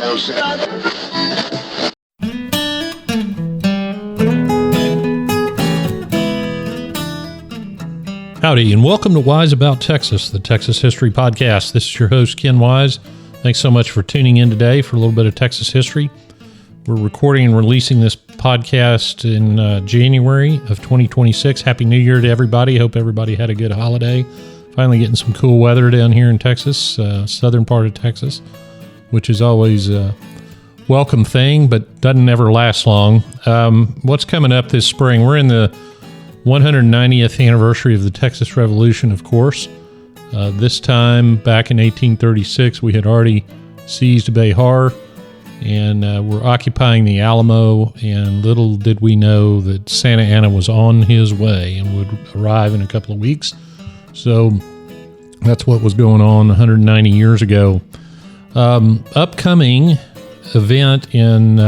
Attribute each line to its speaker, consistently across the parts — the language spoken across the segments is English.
Speaker 1: Howdy, and welcome to Wise About Texas, the Texas History Podcast. This is your host, Ken Wise. Thanks so much for tuning in today for a little bit of Texas history. We're recording and releasing this podcast in January of 2026. Happy New Year to everybody. Hope everybody had a good holiday. Finally getting some cool weather down here in Texas, southern part of Texas, which is always a welcome thing, but doesn't ever last long. What's coming up this spring? We're in the 190th anniversary of the Texas Revolution, of course. This time, back in 1836, we had already seized Behar, and we're occupying the Alamo, and little did we know that Santa Anna was on his way and would arrive in a couple of weeks. So that's what was going on 190 years ago. Upcoming event in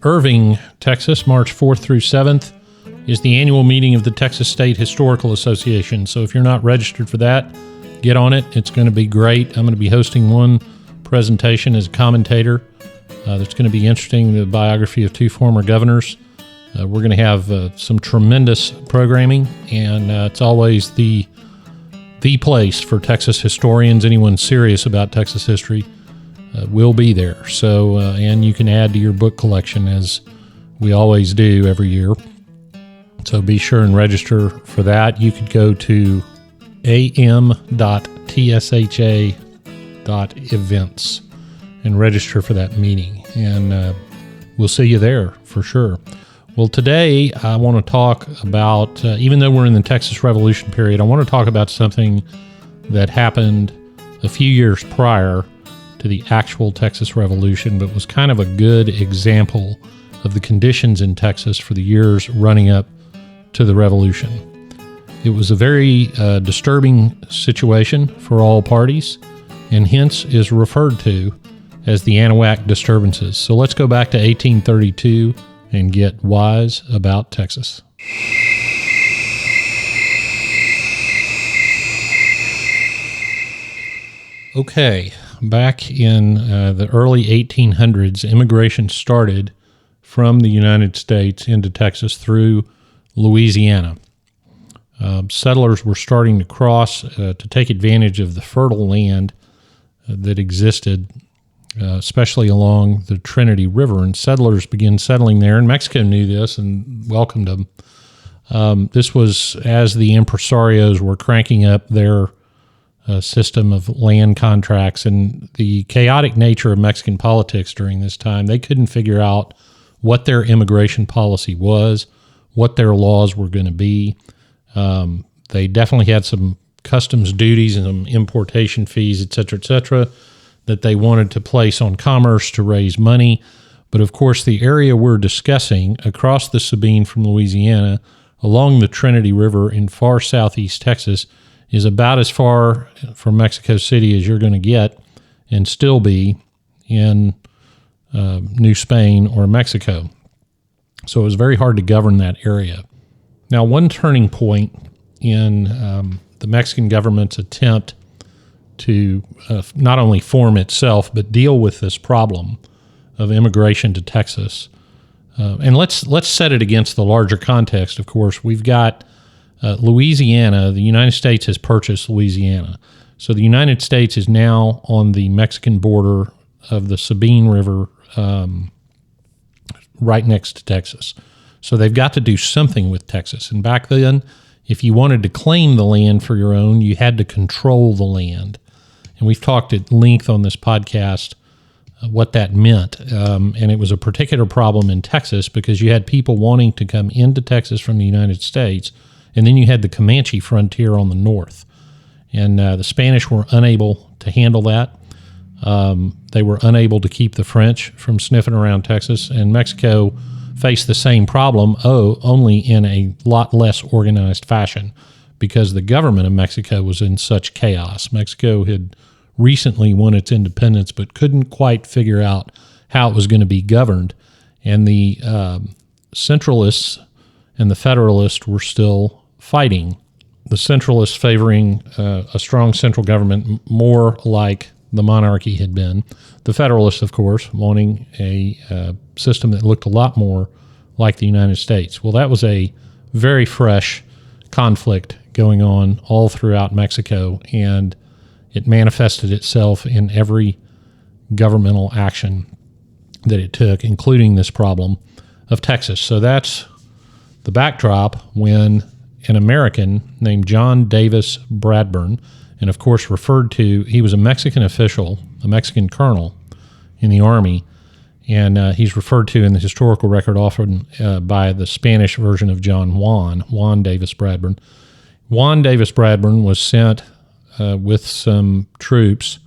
Speaker 1: Irving, Texas, March 4th through 7th, is the annual meeting of the Texas State Historical Association. So if you're not registered for that, get on it. It's going to be great. I'm going to be hosting one presentation as a commentator. That's going to be interesting, the biography of two former governors. We're going to have some tremendous programming, and it's always the place for Texas historians. Anyone serious about Texas history will be there. So, and you can add to your book collection, as we always do every year. So be sure and register for that. You could go to am.tsha.events and register for that meeting. And we'll see you there for sure. Well, today I want to talk about, even though we're in the Texas Revolution period, I want to talk about something that happened a few years prior to the actual Texas Revolution, but was kind of a good example of the conditions in Texas for the years running up to the revolution. It was a very disturbing situation for all parties, and hence is referred to as the Anahuac Disturbances. So let's go back to 1832 and get wise about Texas. Okay, back in the early 1800s, immigration started from the United States into Texas through Louisiana. Settlers were starting to cross to take advantage of the fertile land that existed, especially along the Trinity River, and settlers began settling there, and Mexico knew this and welcomed them. This was as the impresarios were cranking up their system of land contracts, and the chaotic nature of Mexican politics during this time. They couldn't figure out what their immigration policy was, what their laws were going to be. They definitely had some customs duties and some importation fees, et cetera, that they wanted to place on commerce to raise money. But of course, the area we're discussing across the Sabine from Louisiana, along the Trinity River in far southeast Texas, is about as far from Mexico City as you're going to get and still be in New Spain or Mexico. So it was very hard to govern that area. Now, one turning point in the Mexican government's attempt to not only form itself, but deal with this problem of immigration to Texas. And let's set it against the larger context, of course. We've got Louisiana. The United States has purchased Louisiana. So the United States is now on the Mexican border of the Sabine River, right next to Texas. So they've got to do something with Texas. And back then, if you wanted to claim the land for your own, you had to control the land. And we've talked at length on this podcast what that meant. And it was a particular problem in Texas because you had people wanting to come into Texas from the United States, and then you had the Comanche frontier on the north. And the Spanish were unable to handle that. They were unable to keep the French from sniffing around Texas, and Mexico faced the same problem, only in a lot less organized fashion, because the government of Mexico was in such chaos. Mexico had recently won its independence, but couldn't quite figure out how it was going to be governed, and the centralists and the federalists were still fighting. The centralists favoring a strong central government, more like the monarchy had been. The Federalists, of course, wanting a system that looked a lot more like the United States. Well, that was a very fresh conflict going on all throughout Mexico, and it manifested itself in every governmental action that it took, including this problem of Texas. So that's the backdrop when an American named Juan Davis Bradburn, and of course he was a Mexican official, a Mexican colonel in the Army, and he's referred to in the historical record often by the Spanish version of Juan Davis Bradburn. Juan Davis Bradburn was sent with some troops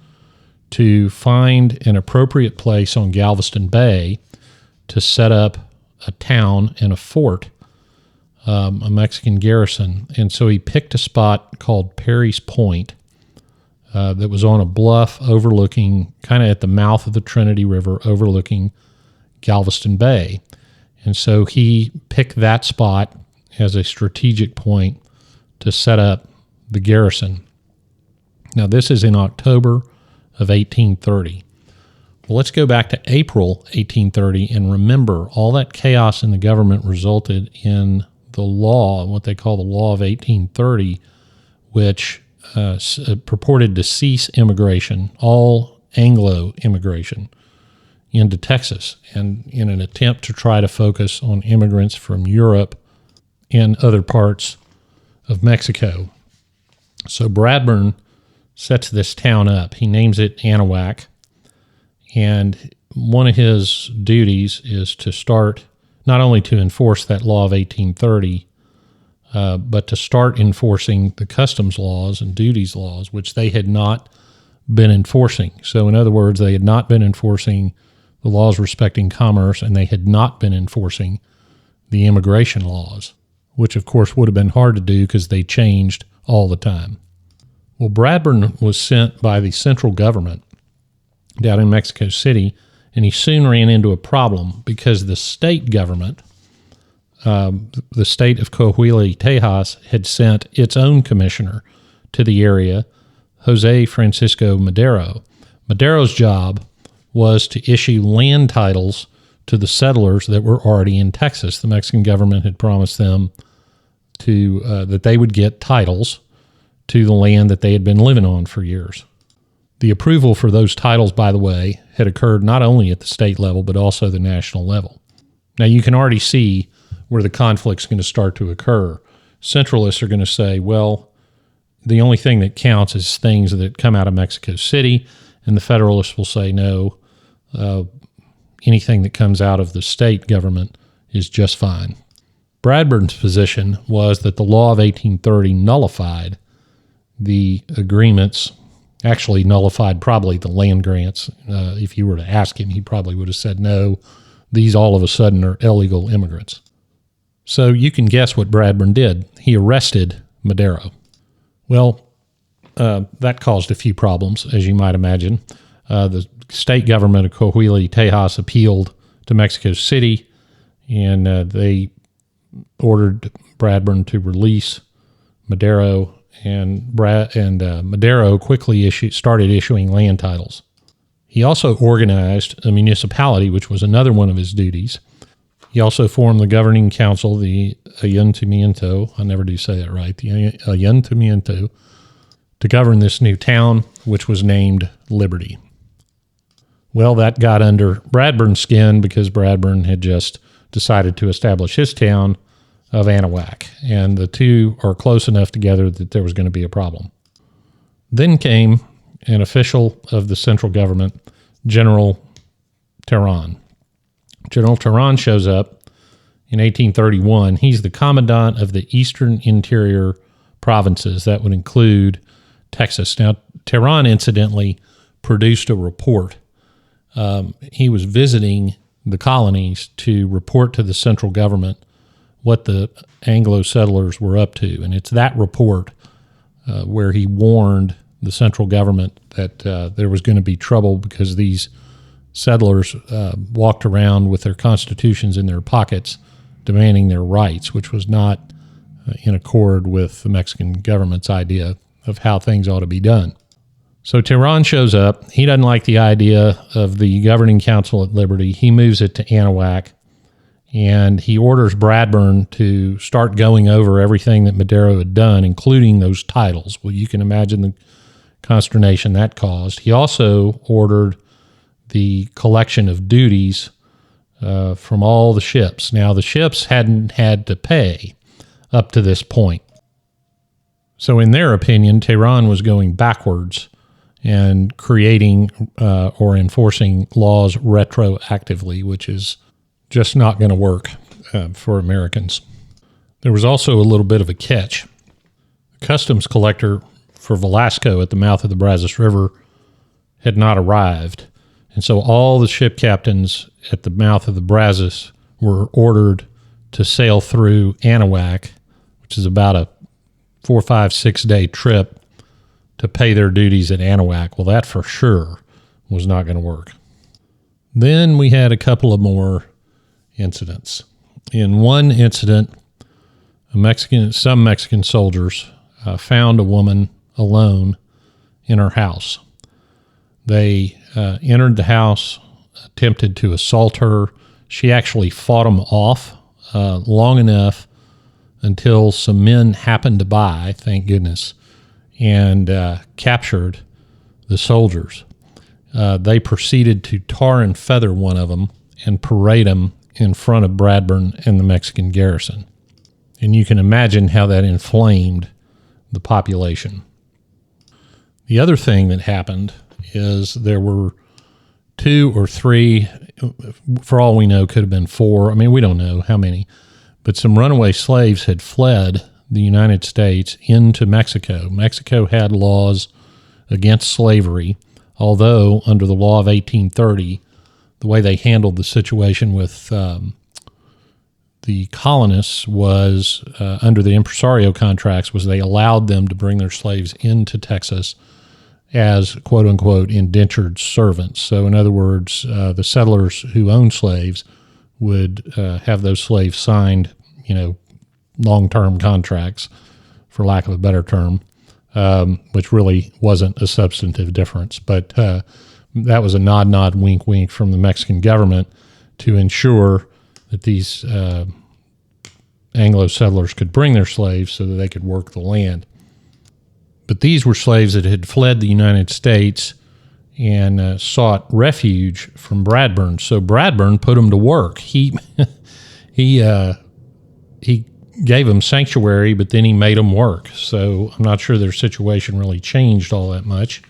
Speaker 1: to find an appropriate place on Galveston Bay to set up a town and a fort, a Mexican garrison. And so he picked a spot called Perry's Point that was on a bluff overlooking, kind of at the mouth of the Trinity River, overlooking Galveston Bay. And so he picked that spot as a strategic point to set up the garrison. Now, this is in October of 1830. Well, let's go back to April 1830 and remember all that chaos in the government resulted in the law, what they call the Law of 1830, which purported to cease immigration, all Anglo immigration, into Texas, and in an attempt to try to focus on immigrants from Europe and other parts of Mexico. So Bradburn sets this town up. He names it Anahuac, and one of his duties is to start not only to enforce that law of 1830, but to start enforcing the customs laws and duties laws, which they had not been enforcing. So in other words, they had not been enforcing the laws respecting commerce, and they had not been enforcing the immigration laws, which of course would have been hard to do because they changed all the time. Well, Bradburn was sent by the central government down in Mexico City, and he soon ran into a problem because the state government, the state of Coahuila, Tejas, had sent its own commissioner to the area, Jose Francisco Madero. Madero's job was to issue land titles to the settlers that were already in Texas. The Mexican government had promised them that they would get titles to the land that they had been living on for years. The approval for those titles, by the way, had occurred not only at the state level, but also the national level. Now, you can already see where the conflict's going to start to occur. Centralists are going to say, well, the only thing that counts is things that come out of Mexico City, and the Federalists will say, no, anything that comes out of the state government is just fine. Bradburn's position was that the law of 1830 nullified the agreements, actually nullified probably the land grants. If you were to ask him, he probably would have said, no, these all of a sudden are illegal immigrants. So you can guess what Bradburn did. He arrested Madero. Well, that caused a few problems, as you might imagine. The state government of Coahuila, Tejas appealed to Mexico City, and they ordered Bradburn to release Madero, and Madero quickly started issuing land titles. He also organized a municipality, which was another one of his duties. He also formed the governing council, the Ayuntamiento, I never do say that right, the Ayuntamiento, to govern this new town, which was named Liberty. Well, that got under Bradburn's skin because Bradburn had just decided to establish his town of Anahuac, and the two are close enough together that there was going to be a problem. Then came an official of the central government, General Terán. General Terán shows up in 1831. He's the commandant of the eastern interior provinces. That would include Texas. Now, Terán incidentally produced a report. He was visiting the colonies to report to the central government what the Anglo settlers were up to. And it's that report where he warned the central government that there was going to be trouble because these settlers walked around with their constitutions in their pockets demanding their rights, which was not in accord with the Mexican government's idea of how things ought to be done. So Tehran shows up. He doesn't like the idea of the governing council at Liberty. He moves it to Anahuac, and he orders Bradburn to start going over everything that Madero had done, including those titles. Well, you can imagine the consternation that caused. He also ordered the collection of duties from all the ships. Now, the ships hadn't had to pay up to this point. So in their opinion, Tehran was going backwards and creating or enforcing laws retroactively, which is just not going to work for Americans. There was also a little bit of a catch. The customs collector for Velasco at the mouth of the Brazos River had not arrived. And so all the ship captains at the mouth of the Brazos were ordered to sail through Anahuac, which is about a 4, 5, 6 day trip, to pay their duties at Anahuac. Well, that for sure was not going to work. Then we had a couple of more incidents. In one incident, some Mexican soldiers found a woman alone in her house. They entered the house, attempted to assault her. She actually fought them off long enough until some men happened to by, thank goodness, and captured the soldiers. They proceeded to tar and feather one of them and parade him in front of Bradburn and the Mexican garrison. And you can imagine how that inflamed the population. The other thing that happened is there were 2 or 3, for all we know, could have been 4. I mean, we don't know how many, but some runaway slaves had fled the United States into Mexico. Mexico had laws against slavery, although under the law of 1830, the way they handled the situation with the colonists was, under the impresario contracts, was they allowed them to bring their slaves into Texas as quote-unquote indentured servants. So in other words, the settlers who owned slaves would have those slaves signed, long-term contracts, for lack of a better term, which really wasn't a substantive difference. But that was a nod, wink from the Mexican government to ensure that these Anglo settlers could bring their slaves so that they could work the land. But these were slaves that had fled the United States and sought refuge from Bradburn. So Bradburn put them to work. He gave them sanctuary, but then he made them work. So I'm not sure their situation really changed all that much.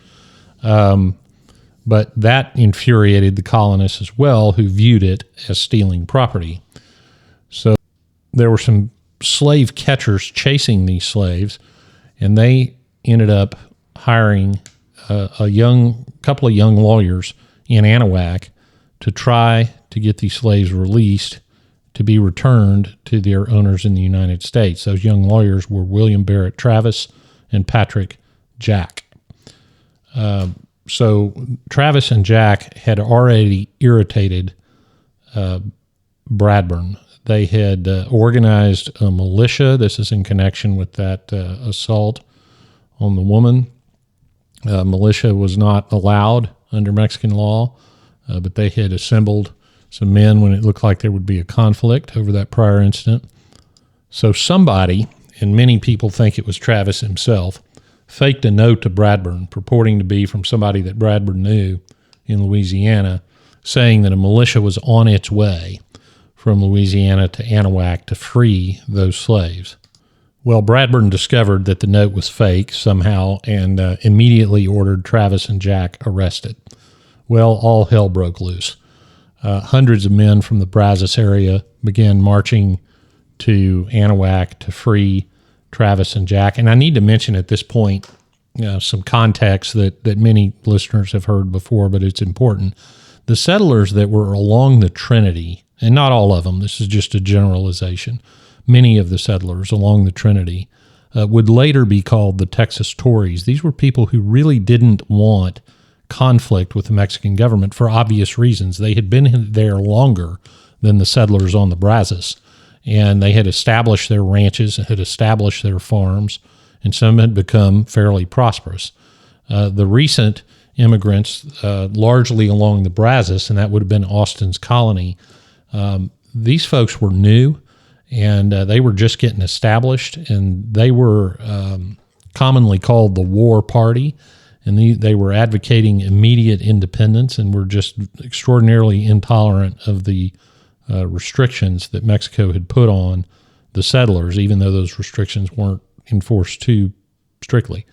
Speaker 1: But that infuriated the colonists as well, who viewed it as stealing property. So there were some slave catchers chasing these slaves, and they ended up hiring a couple of young lawyers in Anahuac to try to get these slaves released to be returned to their owners in the United States. Those young lawyers were William Barrett Travis and Patrick Jack. So Travis and Jack had already irritated Bradburn. They had organized a militia. This is in connection with that assault on the woman. Militia was not allowed under Mexican law, but they had assembled some men when it looked like there would be a conflict over that prior incident. So somebody, and many people think it was Travis himself, faked a note to Bradburn purporting to be from somebody that Bradburn knew in Louisiana, saying that a militia was on its way from Louisiana to Anahuac to free those slaves. Well, Bradburn discovered that the note was fake somehow and immediately ordered Travis and Jack arrested. Well, all hell broke loose. Hundreds of men from the Brazos area began marching to Anahuac to free Travis and Jack. And I need to mention at this point some context that many listeners have heard before, but it's important. The settlers that were along the Trinity, and not all of them, this is just a generalization, many of the settlers along the Trinity would later be called the Texas Tories. These were people who really didn't want conflict with the Mexican government for obvious reasons. They had been there longer than the settlers on the Brazos, and they had established their ranches, had established their farms, and some had become fairly prosperous. The recent immigrants, largely along the Brazos, and that would have been Austin's colony, these folks were new, and they were just getting established, and they were commonly called the War Party, and they were advocating immediate independence and were just extraordinarily intolerant of the restrictions that Mexico had put on the settlers, even though those restrictions weren't enforced too strictly.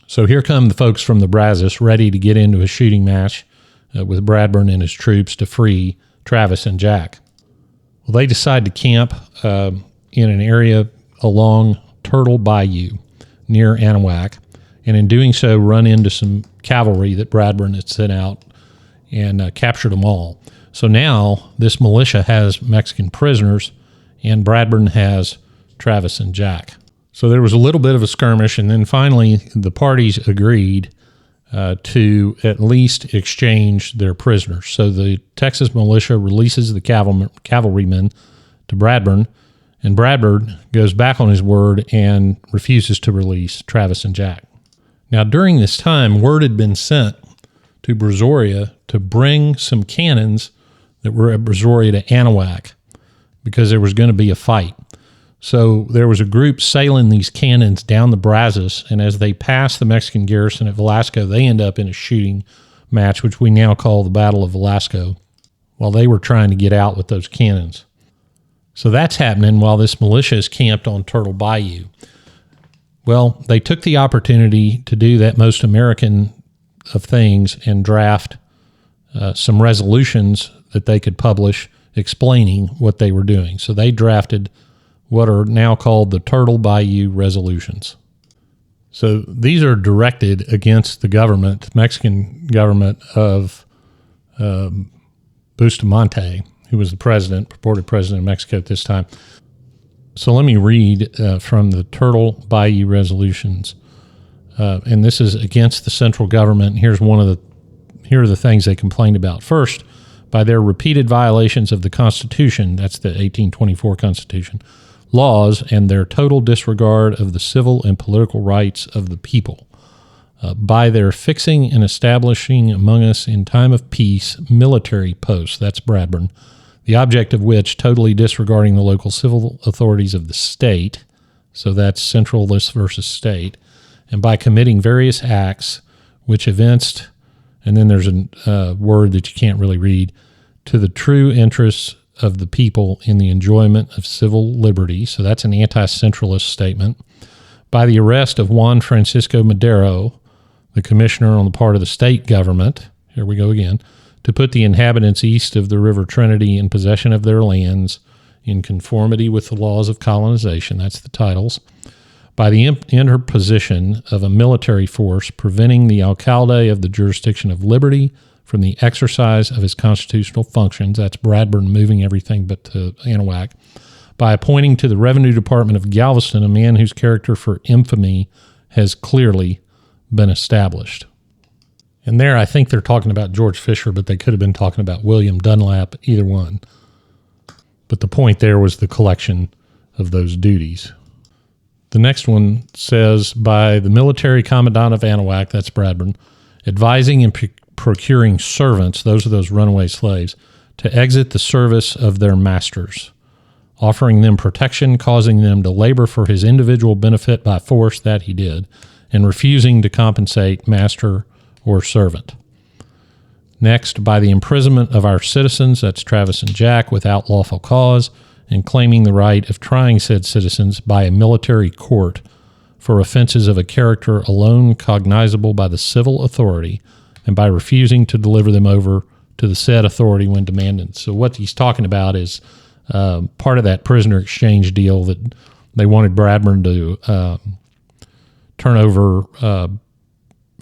Speaker 1: So here come the folks from the Brazos ready to get into a shooting match with Bradburn and his troops to free Travis and Jack. Well, they decide to camp in an area along Turtle Bayou near Anahuac, and in doing so run into some cavalry that Bradburn had sent out and captured them all. So now this militia has Mexican prisoners, and Bradburn has Travis and Jack. So there was a little bit of a skirmish, and then finally the parties agreed to at least exchange their prisoners. So the Texas militia releases the cavalrymen to Bradburn, and Bradburn goes back on his word and refuses to release Travis and Jack. Now, during this time, word had been sent to Brazoria to bring some cannons that were at Brazoria to Anahuac because there was going to be a fight. So there was a group sailing these cannons down the Brazos, and as they pass the Mexican garrison at Velasco, they end up in a shooting match, which we now call the Battle of Velasco, while they were trying to get out with those cannons. So that's happening while this militia is camped on Turtle Bayou. Well, they took the opportunity to do that most American of things and draft some resolutions that they could publish explaining what they were doing. So they drafted what are now called the Turtle Bayou Resolutions. So these are directed against the government, Mexican government of Bustamante, who was the president, purported president of Mexico at this time. So let me read from the Turtle Bayou Resolutions. And this is against the central government. Here are the things they complained about. First, by their repeated violations of the Constitution, that's the 1824 Constitution, laws, and their total disregard of the civil and political rights of the people. By their fixing and establishing among us in time of peace military posts, that's Bradburn, the object of which totally disregarding the local civil authorities of the state, so that's centralists versus state, and by committing various acts which evinced, and then there's a word that you can't really read, to the true interests of the people in the enjoyment of civil liberty, so that's an anti-centralist statement, by the arrest of Juan Francisco Madero, the commissioner on the part of the state government, here we go again, to put the inhabitants east of the River Trinity in possession of their lands in conformity with the laws of colonization, that's the titles, by the interposition of a military force preventing the alcalde of the jurisdiction of liberty from the exercise of his constitutional functions, that's Bradburn moving everything but to Anahuac, by appointing to the Revenue Department of Galveston a man whose character for infamy has clearly been established. And there I think they're talking about George Fisher, but they could have been talking about William Dunlap, either one. But the point there was the collection of those duties. The next one says, by the military commandant of Anahuac, that's Bradburn, advising and procuring servants, those are those runaway slaves, to exit the service of their masters, offering them protection, causing them to labor for his individual benefit by force, that he did, and refusing to compensate master or servant. Next, by the imprisonment of our citizens, that's Travis and Jack, without lawful cause, and claiming the right of trying said citizens by a military court for offenses of a character alone cognizable by the civil authority, and by refusing to deliver them over to the said authority when demanded. So what he's talking about is part of that prisoner exchange deal that they wanted Bradburn to turn over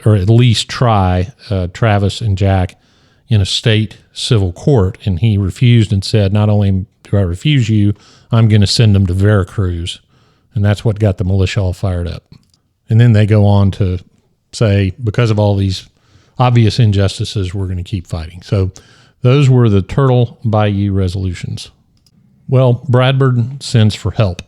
Speaker 1: or at least try Travis and Jack in a state civil court, and he refused and said, not only do I refuse you, I'm going to send them to Veracruz, and that's what got the militia all fired up. And then they go on to say, because of all these obvious injustices, we're going to keep fighting. So those were the Turtle Bayou Resolutions. Well, Bradburn sends for help.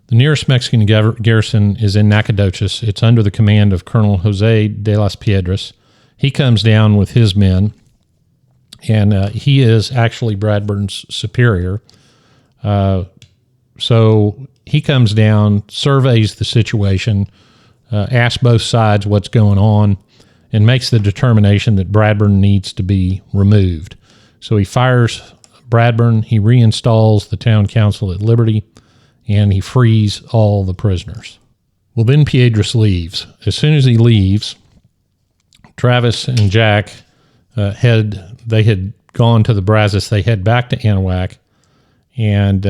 Speaker 1: The nearest Mexican garrison is in Nacogdoches. It's under the command of Colonel Jose de las Piedras. He comes down with his men, and he is actually Bradburn's superior. So he comes down, surveys the situation, asks both sides what's going on, and makes the determination that Bradburn needs to be removed. So he fires Bradburn, he reinstalls the town council at liberty, and he frees all the prisoners. Well, then Piedras leaves. As soon as he leaves, Travis and Jack had gone to the Brazos. They head back to Anahuac, and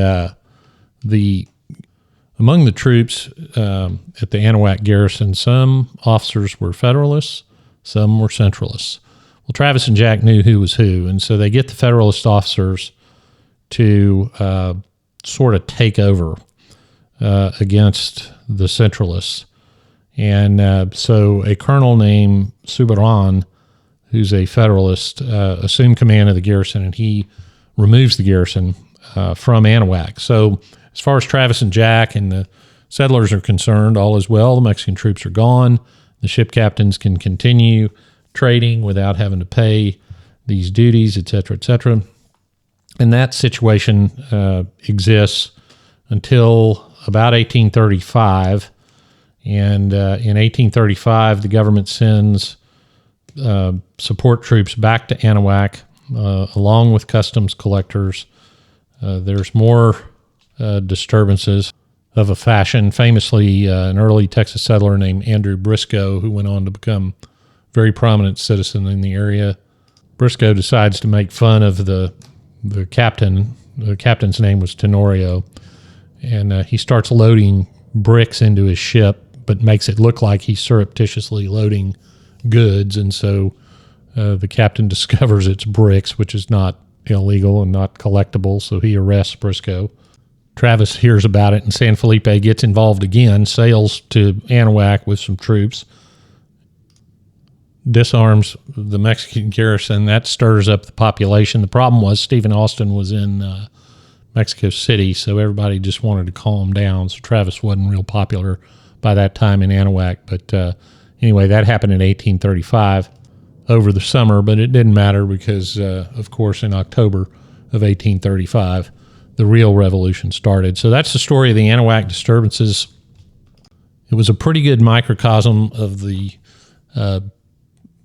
Speaker 1: among the troops at the Anahuac garrison, some officers were Federalists, some were centralists. Well, Travis and Jack knew who was who, and so they get the Federalist officers to sort of take over against the centralists. And so a colonel named Subaran, who's a Federalist, assumed command of the garrison, and he removes the garrison from Anahuac. So as far as Travis and Jack and the settlers are concerned, all is well. The Mexican troops are gone. The ship captains can continue trading without having to pay these duties, et cetera, et cetera. And that situation exists until about 1835. And in 1835, the government sends support troops back to Anahuac along with customs collectors. There's more disturbances of a fashion. Famously, an early Texas settler named Andrew Briscoe, who went on to become a very prominent citizen in the area. Briscoe decides to make fun of the captain. The captain's name was Tenorio, and he starts loading bricks into his ship, but makes it look like he's surreptitiously loading goods. And so the captain discovers it's bricks, which is not illegal and not collectible, so he arrests Briscoe. Travis hears about it, and San Felipe gets involved again, sails to Anahuac with some troops, disarms the Mexican garrison. That stirs up the population. The problem was Stephen Austin was in Mexico City, so everybody just wanted to calm down. So Travis wasn't real popular by that time in Anahuac. But anyway, that happened in 1835 over the summer, but it didn't matter because, of course, in October of 1835, the real revolution started. So that's the story of the Anahuac Disturbances. It was a pretty good microcosm of the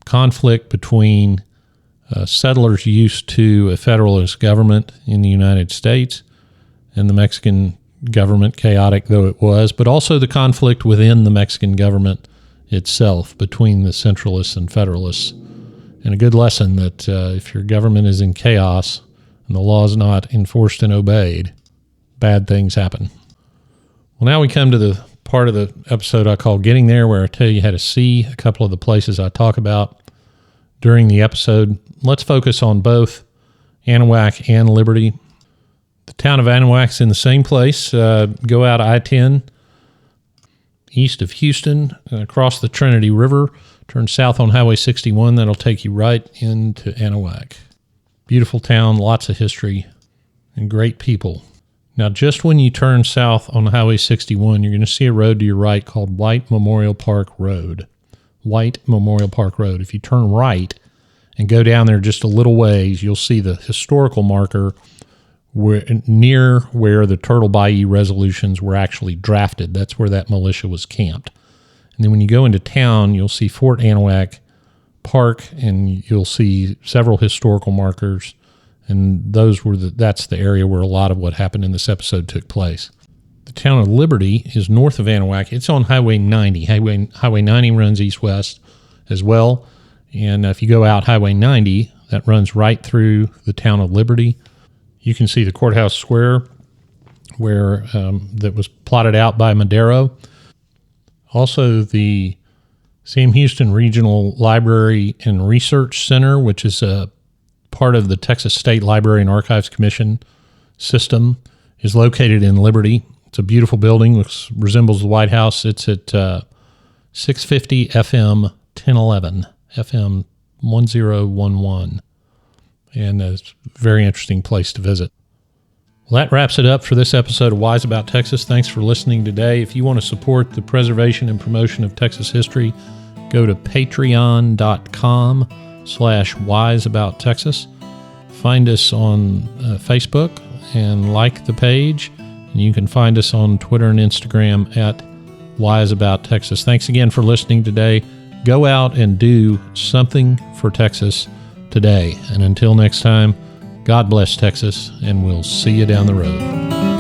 Speaker 1: conflict between settlers used to a federalist government in the United States and the Mexican government, chaotic though it was, but also the conflict within the Mexican government itself between the centralists and federalists. And a good lesson that if your government is in chaos and the law is not enforced and obeyed, bad things happen. Well, now we come to the part of the episode I call Getting There, where I tell you how to see a couple of the places I talk about during the episode. Let's focus on both Anahuac and Liberty. The town of Anahuac's in the same place. Go out I-10 east of Houston, across the Trinity River, turn south on Highway 61. That'll take you right into Anahuac. Beautiful town, lots of history, and great people. Now, just when you turn south on Highway 61, you're going to see a road to your right called White Memorial Park Road. White Memorial Park Road. If you turn right and go down there just a little ways, you'll see the historical marker near where the Turtle Bayou resolutions were actually drafted. That's where that militia was camped. And then when you go into town, you'll see Fort Anahuac Park, and you'll see several historical markers. And that's the area where a lot of what happened in this episode took place. The town of Liberty is north of Anahuac. It's on Highway 90. Highway 90 runs east-west as well. And if you go out Highway 90, that runs right through the town of Liberty. You can see the courthouse square where that was plotted out by Madero. Also, the Sam Houston Regional Library and Research Center, which is a part of the Texas State Library and Archives Commission system, is located in Liberty. It's a beautiful building, which resembles the White House. It's at 650 FM 1011, FM 1011. And it's a very interesting place to visit. Well, that wraps it up for this episode of Wise About Texas. Thanks for listening today. If you want to support the preservation and promotion of Texas history, go to patreon.com/wiseabouttexas. Find us on Facebook and like the page. And you can find us on Twitter and Instagram at Wise About Texas. Thanks again for listening today. Go out and do something for Texas today. And until next time, God bless Texas, and we'll see you down the road.